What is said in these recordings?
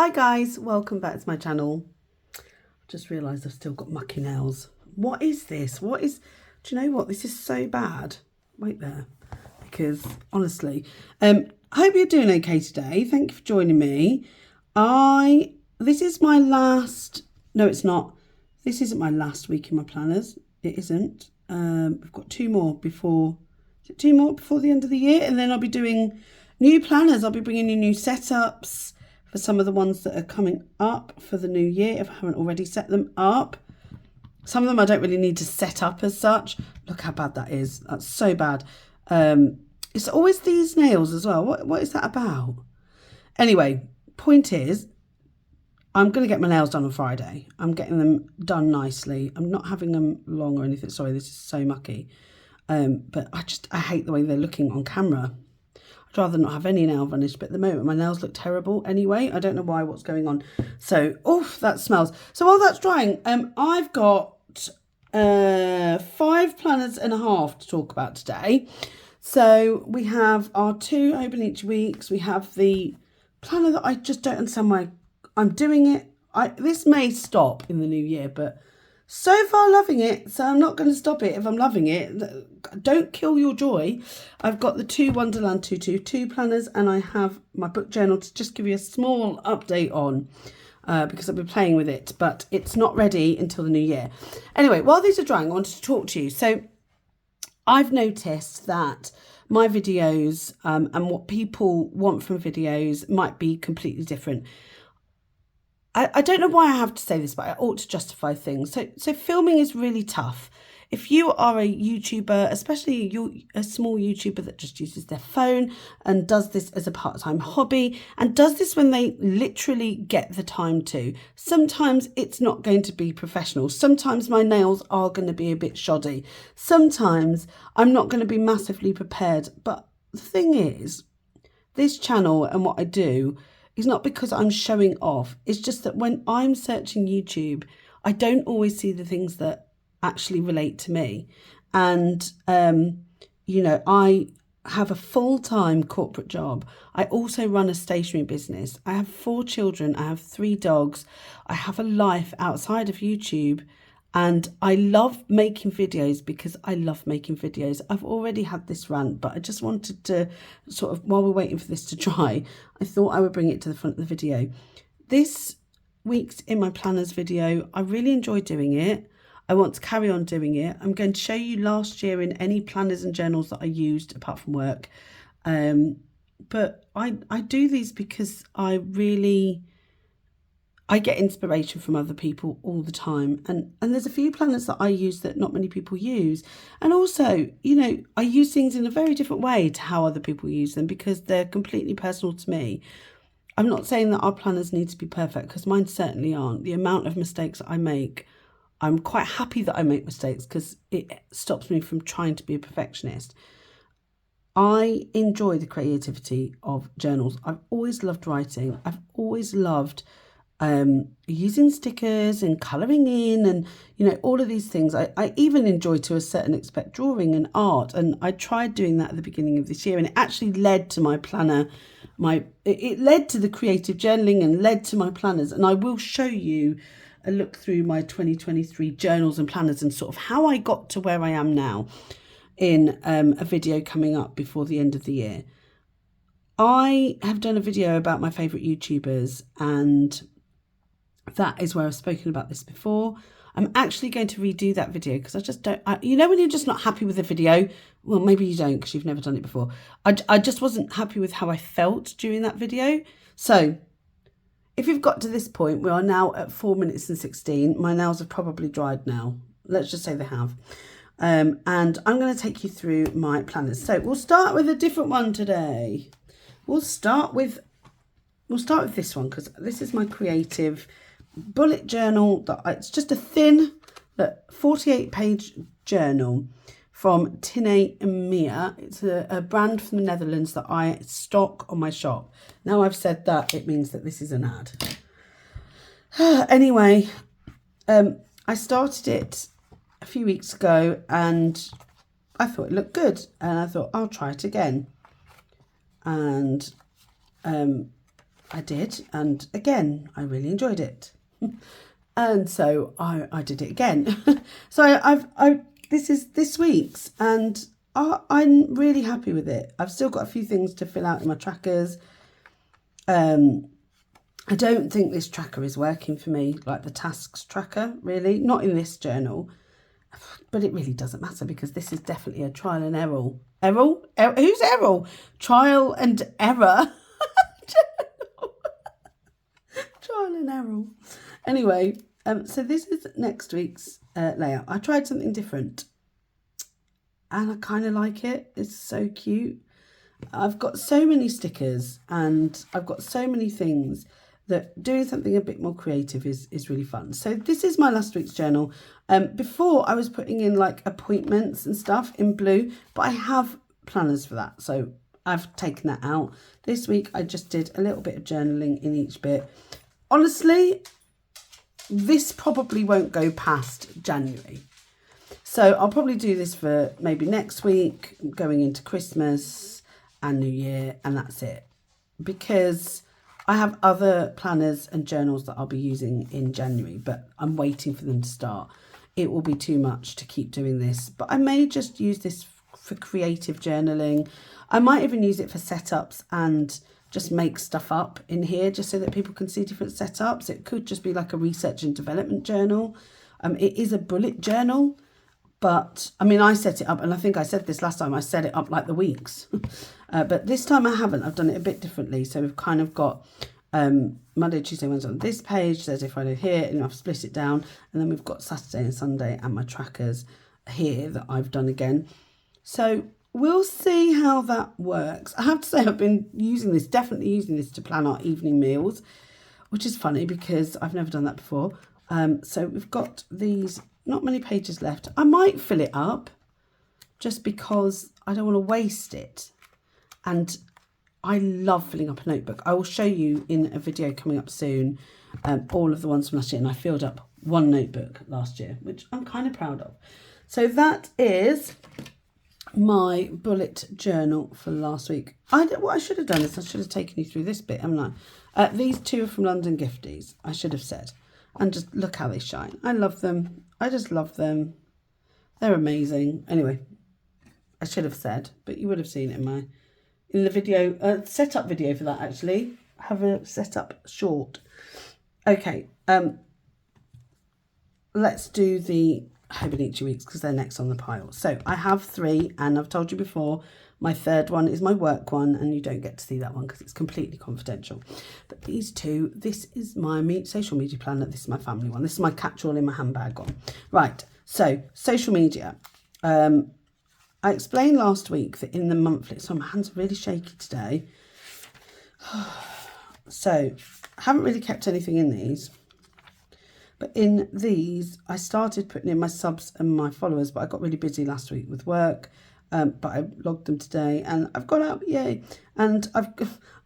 Hi guys, welcome back to my channel. I've just realised I've still got mucky nails. What is this? Do you know what? This is so bad. Wait there. Because honestly, I hope you're doing okay today. Thank you for joining me. This is my last, no it's not. This isn't my last week in my planners. It isn't. We've got two more before the end of the year, and then I'll be doing new planners. I'll be bringing you new setups for some of the ones that are coming up for the new year, if I haven't already set them up. Some of them I don't really need to set up as such. Look how bad that is. That's so bad. It's always these nails as well. What is that about? Anyway, point is, I'm going to get my nails done on Friday. I'm getting them done nicely. I'm not having them long or anything. Sorry, this is so mucky. But I hate the way they're looking on camera. I'd rather not have any nail varnish, but at the moment my nails look terrible anyway. I don't know why, what's going on. So, oof, that smells. So while that's drying, I've got 5 planners and a half to talk about today. So we have our 2 open each weeks. We have the planner that I just don't understand why I'm doing it. This may stop in the new year, but so far loving it, so I'm not going to stop it if I'm loving it. Don't kill your joy. I've got the 2 Wonderland 222 planners, and I have my book journal to just give you a small update on because I've been playing with it, but it's not ready until the new year. Anyway, while these are drying, I wanted to talk to you. So I've noticed that my videos and what people want from videos might be completely different. I don't know why I have to say this, but I ought to justify things. So filming is really tough. If you are a YouTuber, especially a small YouTuber that just uses their phone and does this as a part-time hobby and does this when they literally get the time to, sometimes it's not going to be professional. Sometimes my nails are going to be a bit shoddy. Sometimes I'm not going to be massively prepared. But the thing is, this channel and what I do is not because I'm showing off. It's just that when I'm searching YouTube, I don't always see the things that actually relate to me. And, you know, I have a full-time corporate job. I also run a stationery business. I have 4 children. I have 3 dogs. I have a life outside of YouTube. And I love making videos because I love making videos. I've already had this rant, but I just wanted to sort of, while we're waiting for this to dry, I thought I would bring it to the front of the video. This week's In My Planners video, I really enjoy doing it. I want to carry on doing it. I'm going to show you last year in any planners and journals that I used apart from work. But I do these because I get inspiration from other people all the time. And there's a few planners that I use that not many people use. And also, you know, I use things in a very different way to how other people use them because they're completely personal to me. I'm not saying that our planners need to be perfect because mine certainly aren't. The amount of mistakes I make, I'm quite happy that I make mistakes because it stops me from trying to be a perfectionist. I enjoy the creativity of journals. I've always loved writing. I've always loved using stickers and colouring in and, you know, all of these things. I even enjoy to a certain extent drawing and art, and I tried doing that at the beginning of this year, and it actually led to my planner. It led to the creative journaling and led to my planners, and I will show you a look through my 2023 journals and planners and sort of how I got to where I am now in a video coming up before the end of the year. I have done a video about my favourite YouTubers, and that is where I've spoken about this before. I'm actually going to redo that video because I just don't, you know, when you're just not happy with a video, well, maybe you don't because you've never done it before. I just wasn't happy with how I felt during that video. So if you've got to this point, we are now at 4 minutes and 16. My nails have probably dried now. Let's just say they have. And I'm going to take you through my planners. So we'll start with a different one today. We'll start with this one because this is my creative bullet journal. It's just a thin 48-page journal from Tine and Mia. It's a brand from the Netherlands that I stock on my shop. Now I've said that, it means that this is an ad. Anyway, I started it a few weeks ago and I thought it looked good, and I thought I'll try it again. And I did, and again, I really enjoyed it. And so I did it again. So this is this week's, and I'm really happy with it. I've still got a few things to fill out in my trackers. I don't think this tracker is working for me, like the tasks tracker, really. Not in this journal, but it really doesn't matter because this is definitely a trial and error. Who's Errol? Trial and error. Trial and error. Anyway, so this is next week's layout. I tried something different and I kind of like it. It's so cute. I've got so many stickers and I've got so many things that doing something a bit more creative is really fun. So this is my last week's journal. Before I was putting in like appointments and stuff in blue, but I have planners for that. So I've taken that out. This week I just did a little bit of journaling in each bit. Honestly, this probably won't go past January. So I'll probably do this for maybe next week, going into Christmas and New Year, and that's it. Because I have other planners and journals that I'll be using in January, but I'm waiting for them to start. It will be too much to keep doing this, but I may just use this for creative journaling. I might even use it for setups and just make stuff up in here just so that people can see different setups. It could just be like a research and development journal. It is a bullet journal, but I mean, I set it up, and I think I said this last time, I set it up like the weeks. But this time I haven't. I've done it a bit differently. So we've kind of got Monday, Tuesday, Wednesday on this page, Thursday, Friday here, and I've split it down. And then we've got Saturday and Sunday and my trackers here that I've done again. So we'll see how that works. I have to say I've been definitely using this to plan our evening meals, which is funny because I've never done that before. So we've got these, not many pages left. I might fill it up just because I don't want to waste it. And I love filling up a notebook. I will show you in a video coming up soon all of the ones from last year. And I filled up one notebook last year, which I'm kind of proud of. So that is my bullet journal for last week. What I should have done is I should have taken you through this bit, haven't I? These two are from London Gifties, I should have said. And just look how they shine. I love them. I just love them. They're amazing. Anyway, I should have said, but you would have seen it in the video, setup video for that actually. I have a setup short. Okay, let's do the Hobonichi weeks because they're next on the pile. So I have 3, and I've told you before, my third one is my work one, and you don't get to see that one because it's completely confidential. But these 2, this is my social media planner. This is my family one. This is my catch-all in my handbag one. Right, so social media. I explained last week that in the monthly, so my hands are really shaky today. So I haven't really kept anything in these. But in these, I started putting in my subs and my followers, but I got really busy last week with work. But I logged them today and I've got up, yay. And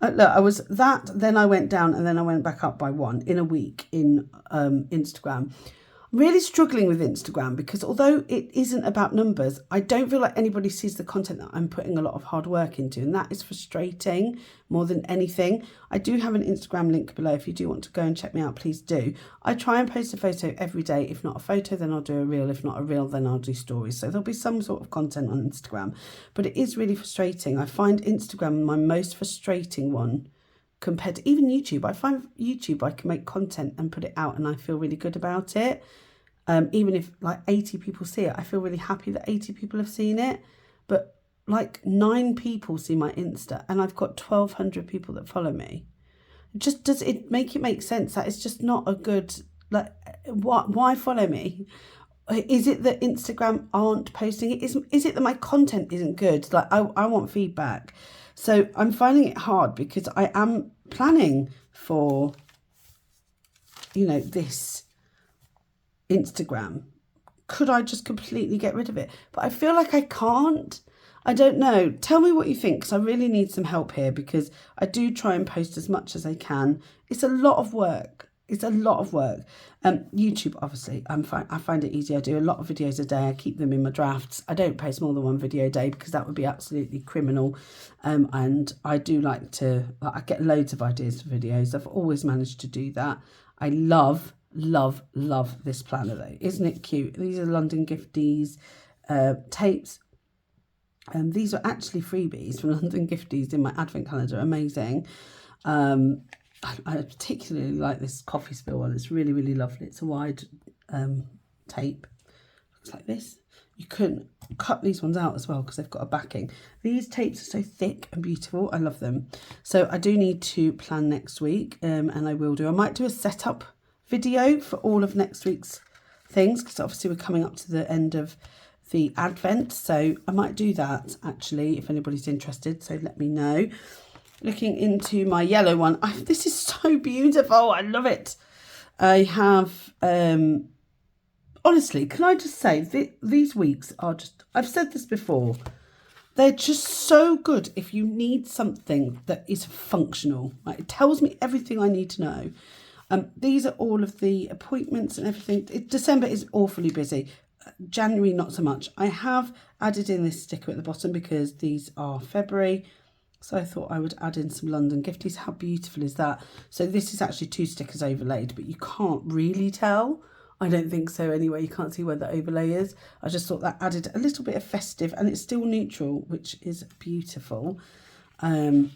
I was that, then I went down, and then I went back up by 1 in a week in Instagram. Really struggling with Instagram because although it isn't about numbers, I don't feel like anybody sees the content that I'm putting a lot of hard work into, and that is frustrating more than anything. I do have an Instagram link below. If you do want to go and check me out, please do. I try and post a photo every day. If not a photo, then I'll do a reel. If not a reel, then I'll do stories. So there'll be some sort of content on Instagram, but it is really frustrating. I find Instagram my most frustrating one compared to even YouTube. I find YouTube, I can make content and put it out and I feel really good about it. Even if like 80 people see it, I feel really happy that 80 people have seen it. But like 9 people see my Insta and I've got 1,200 people that follow me. Just does it make sense? That is just not a good, like, why follow me? Is it that Instagram aren't posting it? Is it that my content isn't good? Like I want feedback. So I'm finding it hard because I am planning for, this Instagram. Could I just completely get rid of it? But I feel like I can't. I don't know. Tell me what you think, because I really need some help here, because I do try and post as much as I can. It's a lot of work. It's a lot of work. YouTube, obviously, I find it easy. I do a lot of videos a day. I keep them in my drafts. I don't post more than one video a day because that would be absolutely criminal. And I do like to, I get loads of ideas for videos. I've always managed to do that. I love this planner though. Isn't it cute? These are London Gifties tapes. These are actually freebies from London Gifties in my advent calendar. Amazing. I particularly like this coffee spill one. It's really, really lovely. It's a wide tape. Looks like this. You can cut these ones out as well because they've got a backing. These tapes are so thick and beautiful. I love them. So I do need to plan next week, and I will do. I might do a setup video for all of next week's things because obviously we're coming up to the end of the advent. So I might do that actually if anybody's interested. So let me know. Looking into my yellow one. This is so beautiful. I love it. I have, honestly, can I just say, these weeks are just, I've said this before, they're just so good if you need something that is functional. Like, it tells me everything I need to know. These are all of the appointments and everything. December is awfully busy. January, not so much. I have added in this sticker at the bottom because these are February. So I thought I would add in some London Gifties. How beautiful is that? So this is actually 2 stickers overlaid, but you can't really tell. I don't think so anyway. You can't see where the overlay is. I just thought that added a little bit of festive, and it's still neutral, which is beautiful. And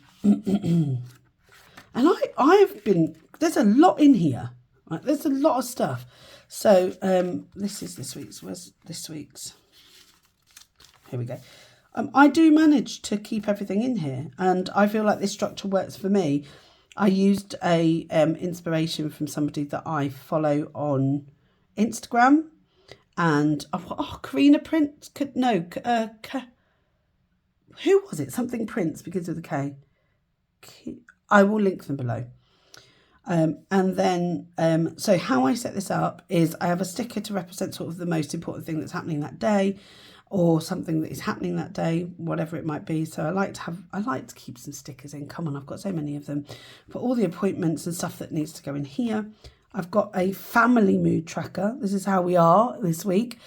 I've been, there's a lot in here. Right? There's a lot of stuff. So this is this week's. Where's this week's? Here we go. I do manage to keep everything in here, and I feel like this structure works for me. I used a inspiration from somebody that I follow on Instagram, and Karina Prince. Who was it? Something Prince begins with a K. I will link them below. And then, so how I set this up is I have a sticker to represent sort of the most important thing that's happening that day, or something that is happening that day, whatever it might be. So I like to keep some stickers in. Come on, I've got so many of them. For all the appointments and stuff that needs to go in here. I've got a family mood tracker. This is how we are this week.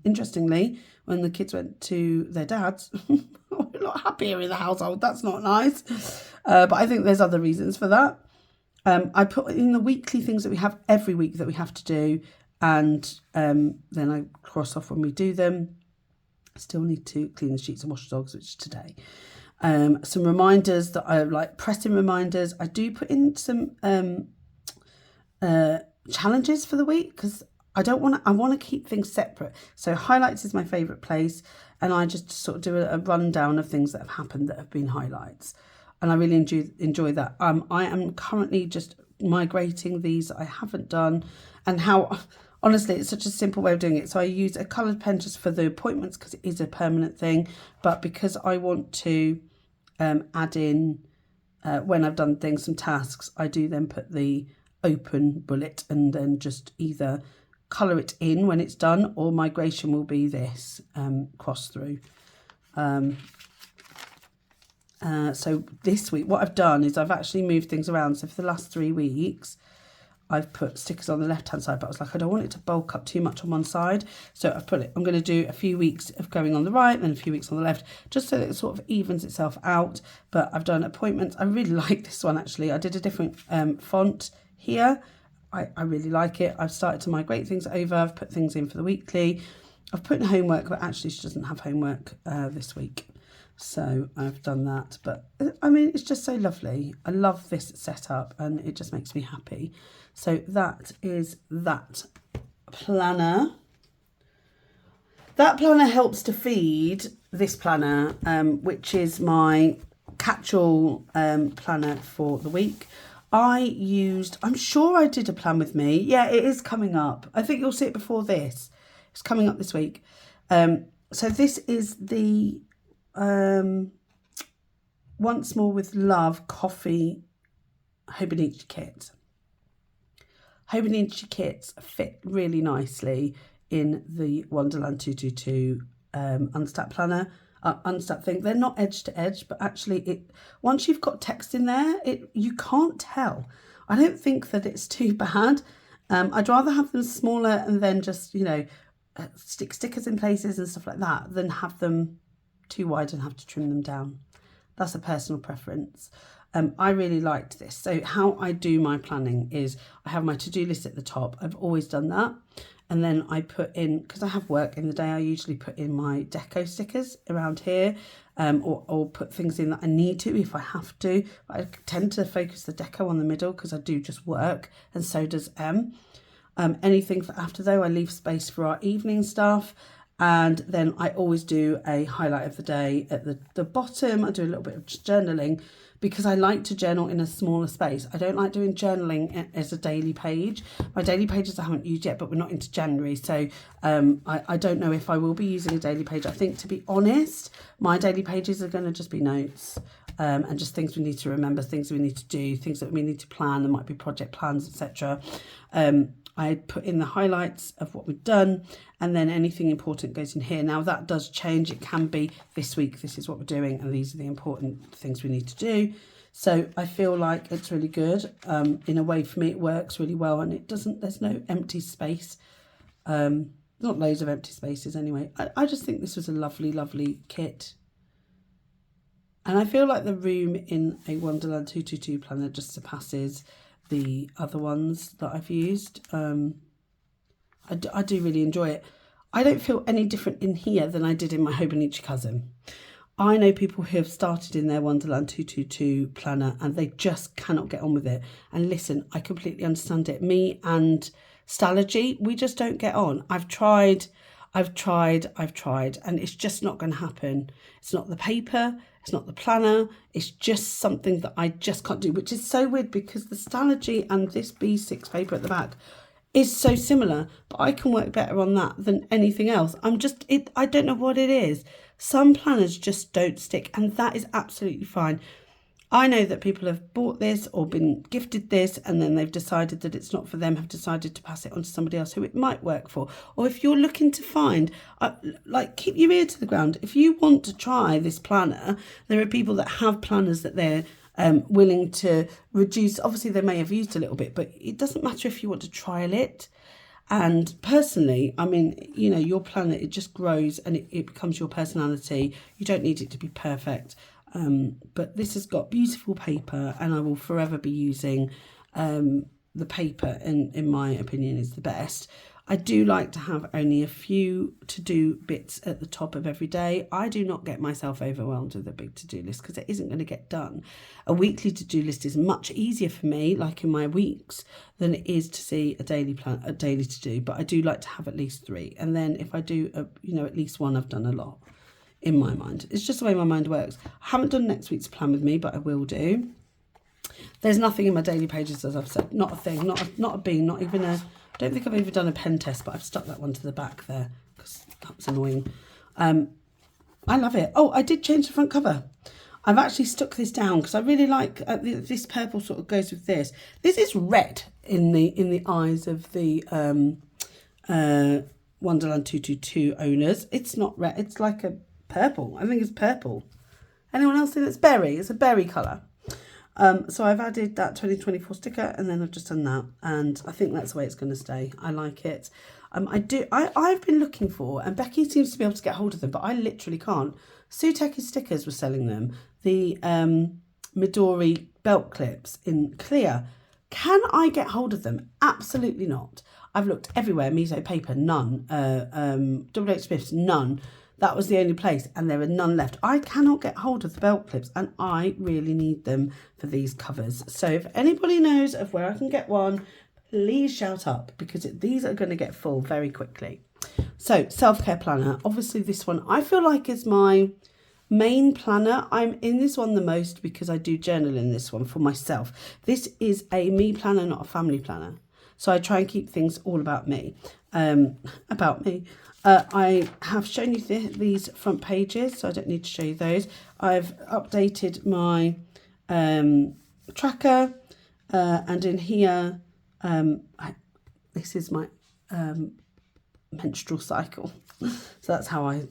Interestingly, when the kids went to their dad's, we're a lot happier in the household. That's not nice. But I think there's other reasons for that. I put in the weekly things that we have every week that we have to do. And then I cross off when we do them. I still need to clean the sheets and wash the dogs, which is today. Some reminders that I like, pressing reminders. I do put in some challenges for the week because I want to keep things separate. So highlights is my favourite place, and I just sort of do a rundown of things that have happened that have been highlights, and I really enjoy that. I am currently just migrating these I haven't done, and how honestly it's such a simple way of doing it. So I use a coloured pen just for the appointments because it is a permanent thing, but because I want to add in when I've done things, some tasks, I do then put the open bullet and then just either colour it in when it's done, or migration will be this cross through. So this week what I've done is I've actually moved things around. So for the last 3 weeks I've put stickers on the left hand side, but I was like, I don't want it to bulk up too much on one side, so I've put it, I'm going to do a few weeks of going on the right and a few weeks on the left, just so that it sort of evens itself out. But I've done appointments. I really like this one actually. I did a different font here. I really like it. I've started to migrate things over. I've put things in for the weekly. I've put in homework, but actually she doesn't have homework this week. So I've done that. But I mean, it's just so lovely. I love this setup and it just makes me happy. So that is that planner. That planner helps to feed this planner, which is my catch-all planner for the week. I'm sure I did a plan with me. Yeah, it is coming up. I think you'll see it before this. It's coming up this week. So this is the Once More with Love coffee Hobonichi kit. Hobonichi kits fit really nicely in the Wonderland 222 Unstacked planner. unstuck thing. They're not edge to edge, but actually once you've got text in there, you can't tell. I don't think that it's too bad. I'd rather have them smaller and then just, you know, stick stickers in places and stuff like that than have them too wide and have to trim them down. That's a personal preference. I really liked this. So how I do my planning is I have my to-do list at the top. I've always done that. And then I put in, because I have work in the day, I usually put in my deco stickers around here, or put things in that I need to if I have to. But I tend to focus the deco on the middle because I do just work, and so does M. Anything for after though, I leave space for our evening stuff. And then I always do a highlight of the day at the bottom. I do a little bit of journaling because I like to journal in a smaller space. I don't like doing journaling as a daily page. My daily pages I haven't used yet, but we're not into January. So I don't know if I will be using a daily page. I think, to be honest, my daily pages are going to just be notes and just things we need to remember, things we need to do, things that we need to plan. There might be project plans, etc. I put in the highlights of what we've done, and then anything important goes in here. Now that does change. It can be this week, this is what we're doing, and these are the important things we need to do. So I feel like it's really good. In a way, for me, it works really well, and there's no empty space. Not loads of empty spaces anyway. I just think this was a lovely, lovely kit. And I feel like the room in a Wonderland 222 planner just surpasses the other ones that I've used. I do really enjoy it. I don't feel any different in here than I did in my Hobonichi cousin. I know people who have started in their Wonderland 222 planner and they just cannot get on with it. And listen, I completely understand it. Me and Stalogy, we just don't get on. I've tried, and it's just not going to happen. It's not the paper, it's not the planner, it's just something that I just can't do, which is so weird because the Stalogy and this B6 paper at the back is so similar, but I can work better on that than anything else. I don't know what it is. Some planners just don't stick, and that is absolutely fine. I know that people have bought this or been gifted this and then they've decided that it's not for them, have decided to pass it on to somebody else who it might work for. Or if you're looking to find, keep your ear to the ground. If you want to try this planner, there are people that have planners that they're willing to reduce. Obviously, they may have used a little bit, but it doesn't matter if you want to trial it. And personally, I mean, you know, your planner, it just grows and it becomes your personality. You don't need it to be perfect. But this has got beautiful paper, and I will forever be using the paper, and in my opinion is the best. I do like to have only a few to-do bits at the top of every day. I do not get myself overwhelmed with a big to-do list because it isn't going to get done. A weekly to-do list is much easier for me, like in my weeks, than it is to see a daily to-do. But I do like to have at least 3, and then if I do at least 1, I've done a lot. In my mind, it's just the way my mind works. I haven't done next week's plan with me, but I will do. There's nothing in my daily pages, as I've said, not a thing, not a bean, not even I don't think I've even done a pen test, but I've stuck that one to the back there because that's annoying. I love it. Oh, I did change the front cover. I've actually stuck this down because I really like this purple sort of goes with this. This is red in the eyes of the Wonderland 222 owners. It's not red. It's like a purple. I think it's purple. Anyone else think it's berry? It's a berry colour. So I've added that 2024 sticker, and then I've just done that, and I think that's the way it's going to stay. I like it. I've been looking for, and Becky seems to be able to get hold of them, but I literally can't. Sutechi Stickers were selling them. The Midori belt clips in clear. Can I get hold of them? Absolutely not. I've looked everywhere. Miso Paper, none. Double H Smith's, none. That was the only place, and there are none left. I cannot get hold of the belt clips, and I really need them for these covers. So if anybody knows of where I can get one, please shout up, because these are going to get full very quickly. So self-care planner. Obviously this one I feel like is my main planner. I'm in this one the most because I do journal in this one for myself. This is a me planner, not a family planner. So I try and keep things all about me. I have shown you these front pages, so I don't need to show you those. I've updated my tracker, and in here, this is my menstrual cycle. So that's how I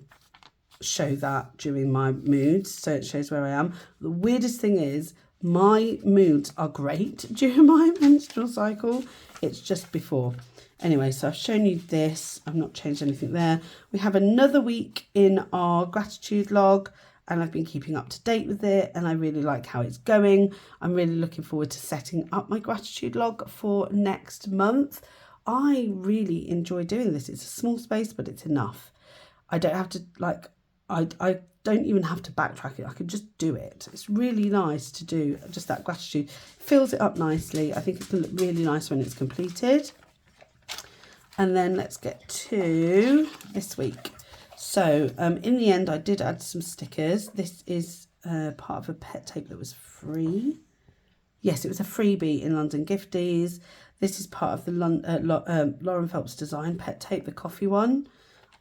show that during my moods, so it shows where I am. The weirdest thing is my moods are great during my menstrual cycle. It's just before. Anyway, so I've shown you this. I've not changed anything there. We have another week in our gratitude log, and I've been keeping up to date with it, and I really like how it's going. I'm really looking forward to setting up my gratitude log for next month. I really enjoy doing this. It's a small space, but it's enough. I don't have to, like, I don't even have to backtrack it. I can just do it. It's really nice to do just that gratitude. Fills it up nicely. I think it's going to look really nice when it's completed. And then let's get to this week. So in the end, I did add some stickers. This is part of a pet tape that was free. Yes, it was a freebie in London Gifties. This is part of the Lauren Phelps design pet tape, the coffee one.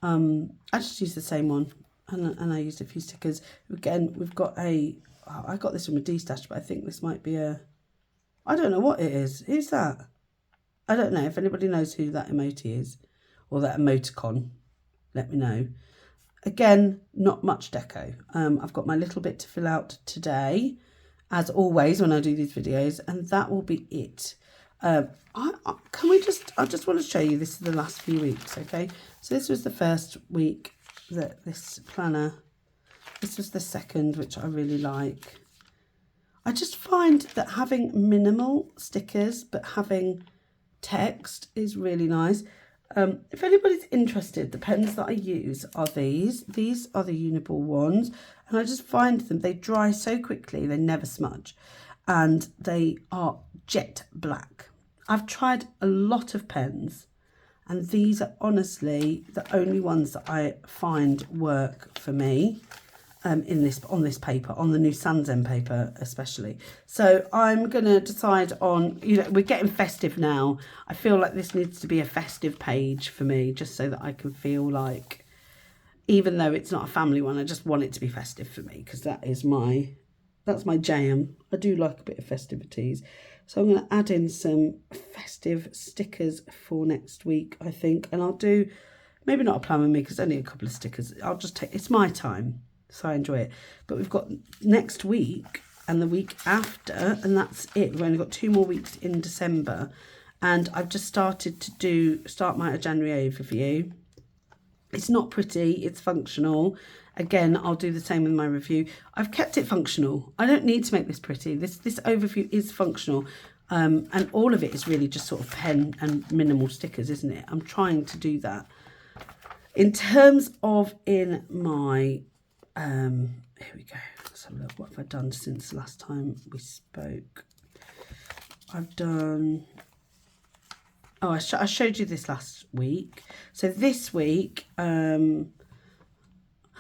I just used the same one, and I used a few stickers. Again, we've got I got this from a D-stash, but I think this might be I don't know what it is. Who's that? I don't know. If anybody knows who that emoji is, or that emoticon, let me know. Again, not much deco. I've got my little bit to fill out today, as always when I do these videos, and that will be it. I just want to show you, this is the last few weeks, okay? So this was the first week that this planner, this was the second, which I really like. I just find that having minimal stickers but having text is really nice. If anybody's interested, the pens that I use are these. These are the Uniball ones, and I just find them, they dry so quickly, they never smudge, and they are jet black. I've tried a lot of pens, and these are honestly the only ones that I find work for me. On this paper, on the new Samsung paper especially. So I'm going to decide on, we're getting festive now. I feel like this needs to be a festive page for me, just so that I can feel like, even though it's not a family one, I just want it to be festive for me, because that's my jam. I do like a bit of festivities. So I'm going to add in some festive stickers for next week, I think. And I'll do, maybe not a plan with me, because only a couple of stickers. I'll just take, it's my time. So I enjoy it. But we've got next week and the week after, and that's it. We've only got 2 more weeks in December. And I've just started to start my January overview. It's not pretty, it's functional. Again, I'll do the same with my review. I've kept it functional. I don't need to make this pretty. This overview is functional. And all of it is really just sort of pen and minimal stickers, isn't it? I'm trying to do that. In terms of in my... here we go. Let's have a look. What have I done since the last time we spoke? I've done... Oh, I showed you this last week. So this week...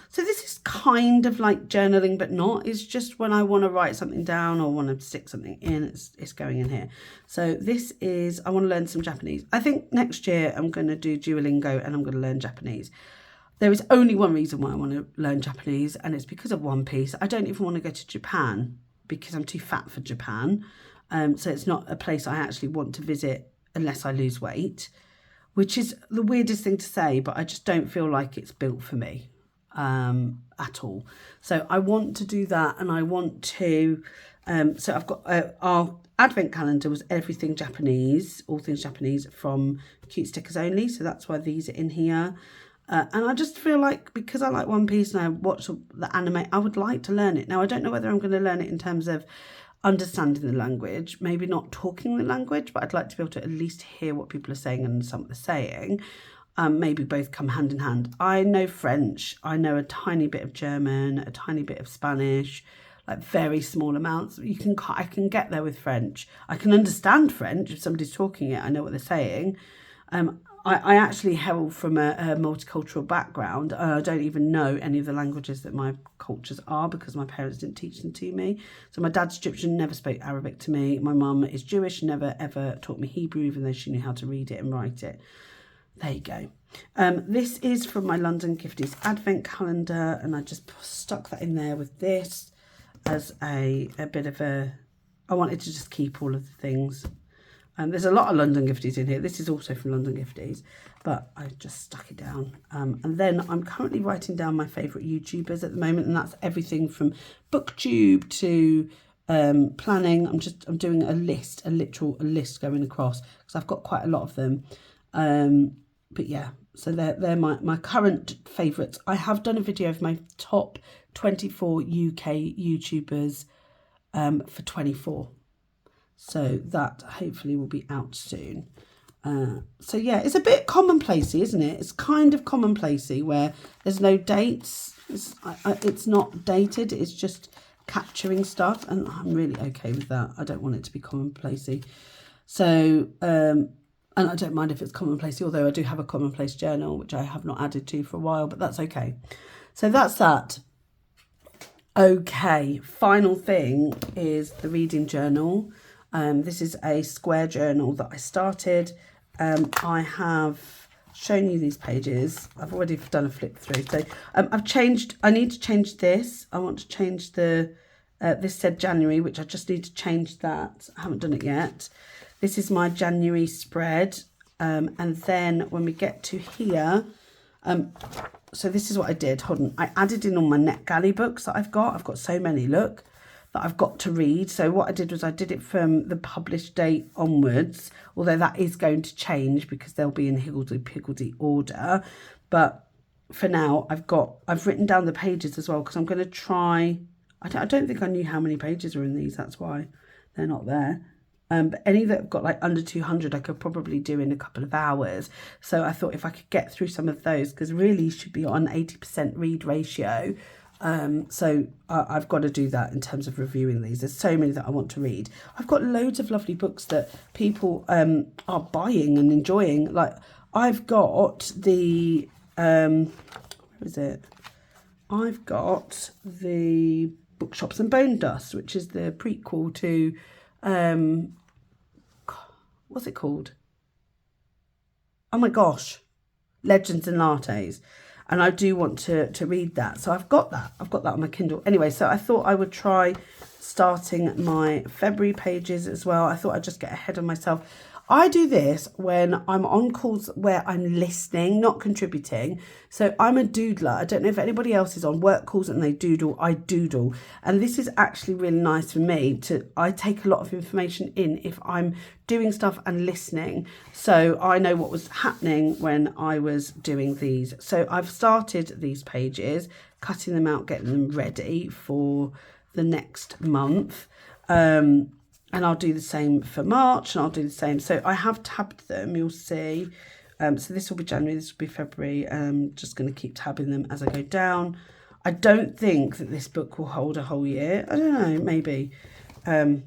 So this is kind of like journaling, but not. It's just when I want to write something down or want to stick something in, it's going in here. So this is... I want to learn some Japanese. I think next year I'm going to do Duolingo and I'm going to learn Japanese. There is only one reason why I want to learn Japanese, and it's because of One Piece. I don't even want to go to Japan because I'm too fat for Japan. So it's not a place I actually want to visit unless I lose weight, which is the weirdest thing to say, but I just don't feel like it's built for me at all. So I want to do that, and I want to... so I've got our advent calendar was everything Japanese, all things Japanese from Cute Stickers Only. So that's why these are in here. And I just feel like, because I like One Piece and I watch the anime, I would like to learn it. Now, I don't know whether I'm going to learn it in terms of understanding the language, maybe not talking the language, but I'd like to be able to at least hear what people are saying and understand what they're saying. Maybe both come hand in hand. I know French. I know a tiny bit of German, a tiny bit of Spanish, like very small amounts. I can get there with French. I can understand French if somebody's talking it. I know what they're saying. I actually hail from a multicultural background. I don't even know any of the languages that my cultures are because my parents didn't teach them to me. So my dad's Egyptian, never spoke Arabic to me. My mum is Jewish, never ever taught me Hebrew, even though she knew how to read it and write it. There you go. This is from my London Gifties advent calendar, and I just stuck that in there with this as a bit of a... I wanted to just keep all of the things. There's a lot of London Gifties in here. This is also from London Gifties, but I just stuck it down. And then I'm currently writing down my favourite YouTubers at the moment, and that's everything from BookTube to planning. I'm doing a list, a list going across, because I've got quite a lot of them. But yeah, so they're my current favourites. I have done a video of my top 24 UK YouTubers for 24. So that hopefully will be out soon. So yeah, it's a bit commonplacey, isn't it? It's kind of commonplacey where there's no dates. It's not dated. It's just capturing stuff, and I'm really okay with that. I don't want it to be commonplacey. So and I don't mind if it's commonplacey, although I do have a commonplace journal which I have not added to for a while, but that's okay. So that's that. Okay, final thing is the reading journal. This is a square journal that I started. I have shown you these pages. I've already done a flip through. So I need to change this. I want to change the, this said January, which I just need to change that. I haven't done it yet. This is my January spread. And then when we get to here, so this is what I did. Hold on. I added in all my NetGalley books that I've got. I've got so many, look, that I've got to read. So what I did was I did it from the published date onwards, although that is going to change because they'll be in higgledy-piggledy order. But for now, I've written down the pages as well, because I'm going to try, I don't think I knew how many pages are in these, that's why they're not there. But any that have got like under 200, I could probably do in a couple of hours. So I thought if I could get through some of those, because really should be on 80% read ratio. So I've got to do that in terms of reviewing these. There's so many that I want to read. I've got loads of lovely books that people are buying and enjoying. Like I've got the, where is it? I've got the Bookshops and Bone Dust, which is the prequel to, what's it called? Oh my gosh, Legends and Lattes. And I do want to read that. So I've got that. I've got that on my Kindle. Anyway, so I thought I would try starting my February pages as well. I thought I'd just get ahead of myself. I do this when I'm on calls where I'm listening, not contributing. So I'm a doodler. I don't know if anybody else is on work calls and they doodle. I doodle. And this is actually really nice for me. I take a lot of information in if I'm doing stuff and listening. So I know what was happening when I was doing these. So I've started these pages, cutting them out, getting them ready for the next month. And I'll do the same for March, and I'll do the same. So I have tabbed them, you'll see. So this will be January, this will be February. I'm just going to keep tabbing them as I go down. I don't think that this book will hold a whole year. I don't know, maybe. But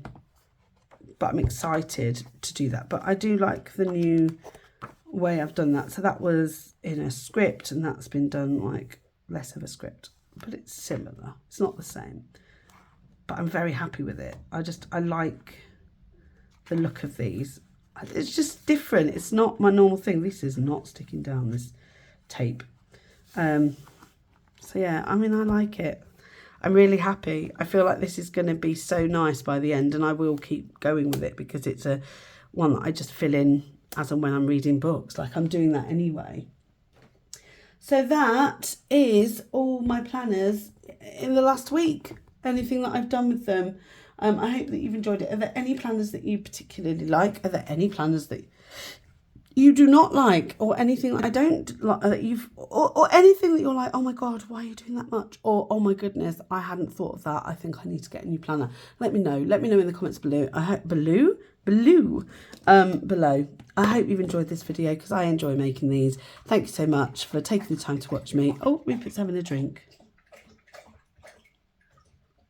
I'm excited to do that. But I do like the new way I've done that. So that was in a script, and that's been done like less of a script. But it's similar. It's not the same. But I'm very happy with it. I like the look of these. It's just different. It's not my normal thing. This is not sticking down, this tape. So yeah, I mean, I like it. I'm really happy. I feel like this is going to be so nice by the end, and I will keep going with it because it's a one that I just fill in as and when I'm reading books. Like I'm doing that anyway. So that is all my planners in the last week. Anything that I've done with them. I hope that you've enjoyed it. Are there any planners that you particularly like? Are there any planners that you do not like, or anything that I don't like that or anything that you're like, oh my god, why are you doing that much? Or oh my goodness, I hadn't thought of that. I think I need to get a new planner. Let me know. Let me know in the comments below. I hope below. I hope you've enjoyed this video because I enjoy making these. Thank you so much for taking the time to watch me. Oh, Rupert's having a drink.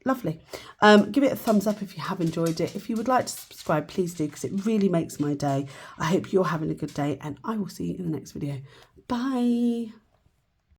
Lovely. Give it a thumbs up if you have enjoyed it. If you would like to subscribe, please do, because it really makes my day. I hope you're having a good day, and I will see you in the next video. Bye.